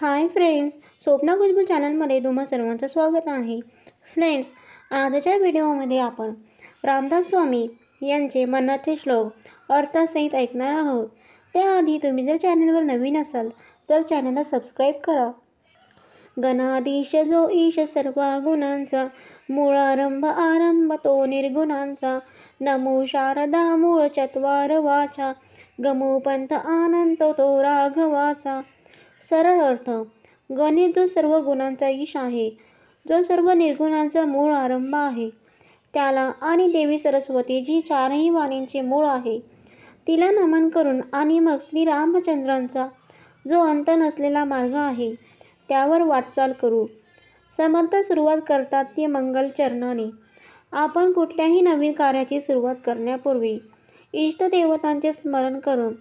Hi friends, Swapna Khushboo चॅनलमध्ये तुम्हा सर्वांचं स्वागत आहे. फ्रेंड्स, आजच्या व्हिडिओमध्ये आपण रामदास स्वामी यांचे मनाचे श्लोक अर्थसहित ऐकणार आहोत. त्याआधी तुम्ही जर चॅनलवर नवीन असाल तर चॅनलला सबस्क्राईब करा. गणाधीश जो ईश सर्व गुणांचा, मूळ आरंभ तो निर्गुणांचा. नमो शारदा मूळ चत्वार वाचा, गमो पंथ आनंद तो राघवाचा. सरळ अर्थ, गणेश जो सर्व गुणांचा ईश आहे, जो सर्व निर्गुणांचा मूळ आरंभ आहे, त्याला आणि देवी सरस्वती जी चारही वाणींचे मूळ आहे, तिला नमन करून आणि मग श्री रामचंद्रांचा जो अंत नसलेला मार्ग आहे त्यावर वाटचाल करू. समर्थ सुरुवात करतात ती मंगल चरणाने. आपण कुठल्याही नवीन कार्याची सुरुवात करण्यापूर्वी इष्टदेवतांचे स्मरण करून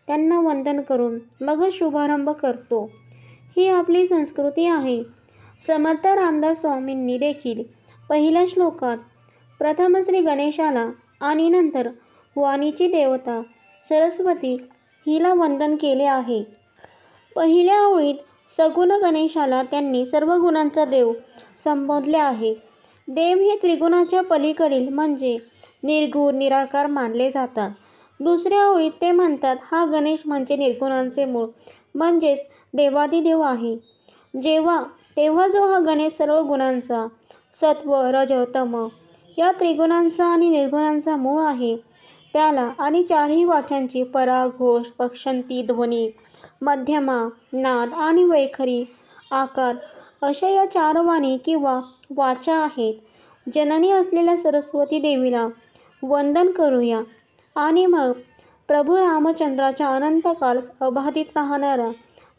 त्यांना वंदन करून मगच शुभारंभ करतो. ही आपली संस्कृती आहे. समर्थ रामदास स्वामींनी देखील पहिल्या श्लोकात प्रथम श्री गणेशाला आणि नंतर वाणीची देवता सरस्वती हिला वंदन केले आहे. पहिल्या ओळीत सगुण गणेशाला त्यांनी सर्व गुणांचा देव संबोधले आहे. देव हे त्रिगुणाच्या पलीकडील म्हणजे निर्गुण निराकार मानले जातात. दुसऱ्या ओळीत ते म्हणतात हा गणेश म्हणजे निर्गुणांचे मूळ म्हणजेच देवादिदेव आहे. तेव्हा जो हा गणेश सर्व गुणांचा सत्व रज तम या त्रिगुणांचा आणि निर्गुणांचा मूळ आहे, त्याला आणि चारही वाचांची परा घोष पक्षंती ध्वनी मध्यमा नाद आणि वैखरी आकार अशा या चार वाणी किंवा वाचा आहेत. जननी असलेल्या सरस्वती देवीला वंदन करूया आणि मग प्रभू रामचंद्राच्या अनंतकाल अबाधित राहणाऱ्या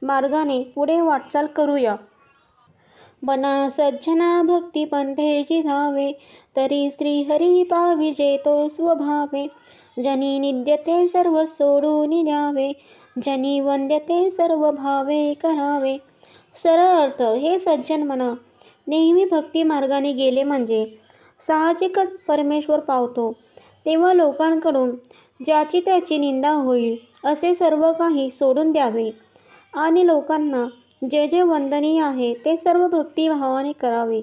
मार्गाने पुढे वाटचाल करूया. बना सज्जना भक्ती पंथेची धावे, तरी श्रीहरी पाविजे तो स्वभावे. जनी निद्यते सर्व सोडून द्यावे, जनी वंद्यते सर्व भावे करावे. सरळ अर्थ, हे सज्जन म्हणा, नेहमी भक्ती मार्गाने गेले म्हणजे साहजिकच परमेश्वर पावतो. तेव्हा लोकांकडून ज्याची त्याची निंदा होईल असे सर्व काही सोडून द्यावे आणि लोकांना जे जे वंदनीय आहे ते सर्व भक्तिभावाने करावे.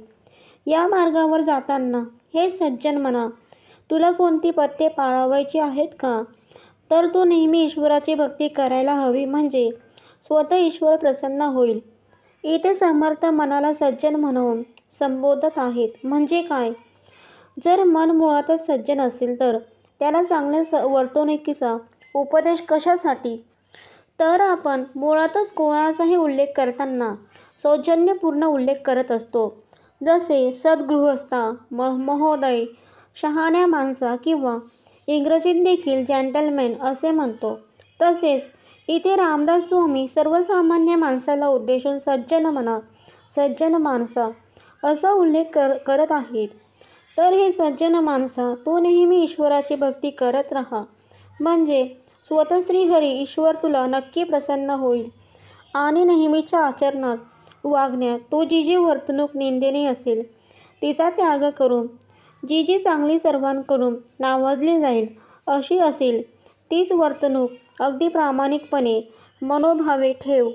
या मार्गावर जाताना हे सज्जन म्हणा, तुला कोणती पथ्ये पाळावयाची आहेत का? तर तू नेहमी ईश्वराची भक्ती करायला हवी, म्हणजे स्वतः ईश्वर प्रसन्न होईल. इथे समर्थ मनाला सज्जन म्हणून संबोधत आहेत. म्हणजे काय? जर मन मुळातच सज्जन असेल तर त्याला चांगल्या वर्तणुकीचा उपदेश कशासाठी? तर आपण मुळातच कोणाचाही उल्लेख करताना सौजन्यपूर्ण उल्लेख करत असतो. जसे सद्गृहस्था, महोदय, शहाण्या माणसा किंवा इंग्रजीत देखील जेंटलमॅन असे म्हणतो. तसेच इथे रामदास स्वामी सर्वसामान्य माणसाला उद्देशून सज्जन म्हणा, सज्जन माणसा असा उल्लेख करत आहेत. तर हे सज्जन माणसा, तू नेहमी ईश्वराची भक्ती करत राहा, म्हणजे स्वतः श्रीहरी ईश्वर तुला नक्की प्रसन्न होईल आणि नेहमीच्या आचरणात वागण्यात तू जी जी वर्तणूक निंदनीय असेल तिचा त्याग करून जी जी चांगली सर्वांकडून नावाजली जाईल अशी असेल तीच वर्तणूक अगदी प्रामाणिकपणे मनोभावे ठेव.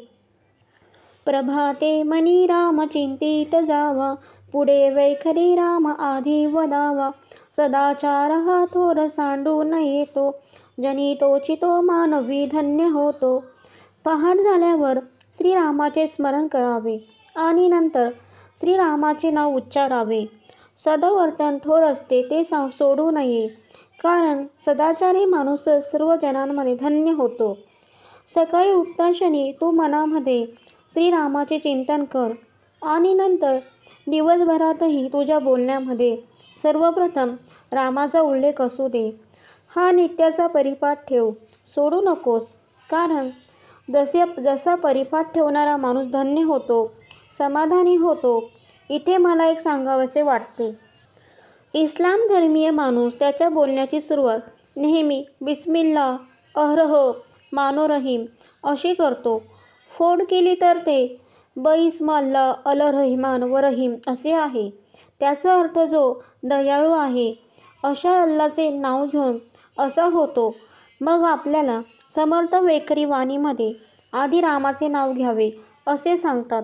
प्रभाते मनी राम चिंतित जावा, पुढे वैखरी राम आधी वदावा. सदाचार हा थोर सांडून येतो, जनी तोचितो मानवी धन्य होतो. पहाट झाल्यावर श्रीरामाचे स्मरण करावे आणि नंतर श्रीरामाचे नाव उच्चारावे. सदवर्तन थोर असते ते सोडू नये, कारण सदाचारी माणूसच सर्व जनांमध्ये धन्य होतो. सकाळी उठताक्षणी तू मनामध्ये श्रीरामाचे चिंतन कर आणि नंतर दिवसभरातही तुझ्या बोलण्यामध्ये सर्वप्रथम रामाचा उल्लेख असू दे. हा नित्याचा परिपाठ ठेव, सोडू नकोस, कारण जसा परिपाठ ठेवणारा माणूस धन्य होतो, समाधानी होतो. इथे मला एक सांगावेसे वाटते. इस्लाम धर्मीय माणूस त्याच्या बोलण्याची सुरुवात नेहमी बिस्मिल्ला अहरह मानो रहीम अशी करतो. फोड केली तर ते बइस्म अल्लाह अल रहिमान व रहीम असे आहे. त्याचा अर्थ जो दयाळू आहे अशा अल्लाचे नाव घेऊन असा होतो. मग आपल्याला समर्थ वैखरी वाणीमध्ये आधी रामाचे नाव घ्यावे असे सांगतात.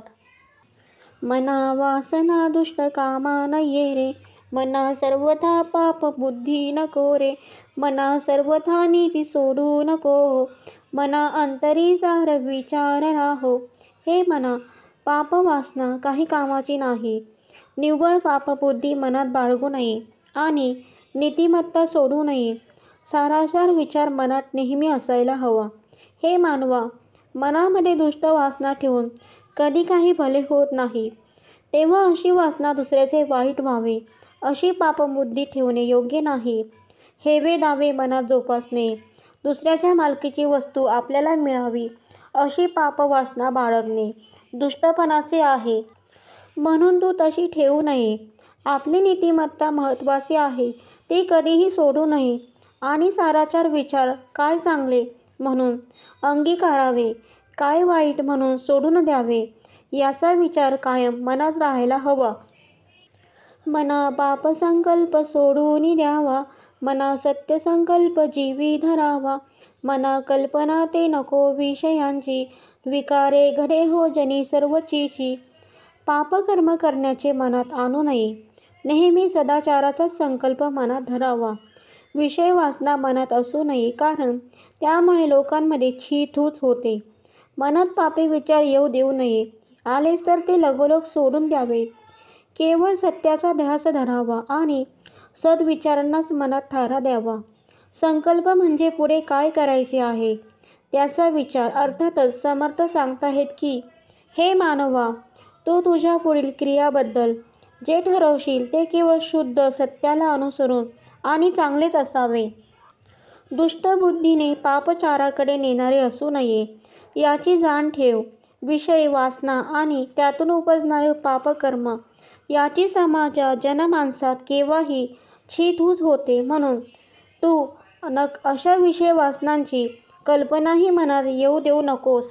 मना वासना दुष्ट कामा न ये रे, मना सर्वथा पाप बुद्धी नको रे, मना सर्वथा नीती सोडू नको, मना अंतरी सार विचार राहो. हे मना, पाप वासना काही कामाची नाही. निव्वळ पापबुद्धी मनात बाळगू नये आणि नीतिमत्ता सोडू नये. सारासार विचार मनात नेहमी असायला हवा. हे मानवा, मनामध्ये दुष्ट वासना ठेवून कधी काही भले होत नाही. तेव्हा अशी वासना दुसऱ्याचे वाईट व्हावे, अशी पापबुद्धी ठेवणे योग्य नाही. हेवे दावे मनात जोपासणे, दुसऱ्याच्या मालकीची वस्तू आपल्याला मिळावी, अशी पापवासना बाळगणे दुष्टपणाचे आहे. म्हणून तू तशी ठेवू नये. आपली नीतिमत्ता महत्त्वाची आहे, ती कधीही सोडू नये आणि साराचार विचार काय चांगले म्हणून अंगीकारावे, काय वाईट म्हणून सोडून द्यावे, याचा विचार कायम मनात राहायला हवा. मना पापसंकल्प सोडून द्यावा, मना सत्यसंकल्प जीवी धरावा, मना कल्पना ते नको विषयांची, विकारे घडे हो जनी सर्वचीची. पापकर्म करण्याचे मनात आणू नये. नेहमी सदाचाराचाच संकल्प मनात धरावा. विषय वासना मनात असू नये, कारण त्यामुळे लोकांमध्ये छी-थूच होते. मनात पापी विचार येऊ देऊ नये. आलेच तर ते लगोलग सोडून द्यावे. केवळ सत्याचा ध्यास धरावा आणि सद्विचारांनाच मनात थारा द्यावा. संकल्प म्हणजे पुढे काय करायचे आहे त्याचा विचार. अर्थातच समर्थ सांगताहेत की, हे मानवा, तू तुझ्या पुढील क्रियाबद्दल जे ठरवशील ते केवळ शुद्ध सत्याला अनुसरून आणि चांगलेच असावे. दुष्टबुद्धीने पापचाराकडे नेणारे असू नये, याची जाण ठेव. विषय वासना आणि त्यातून उपजणारे पापकर्म याची समाजात जनमानसात केव्हाही छी-थूच होते. म्हणून तू अशा विषय वासनांची कल्पनाही मनात येऊ देऊ नकोस.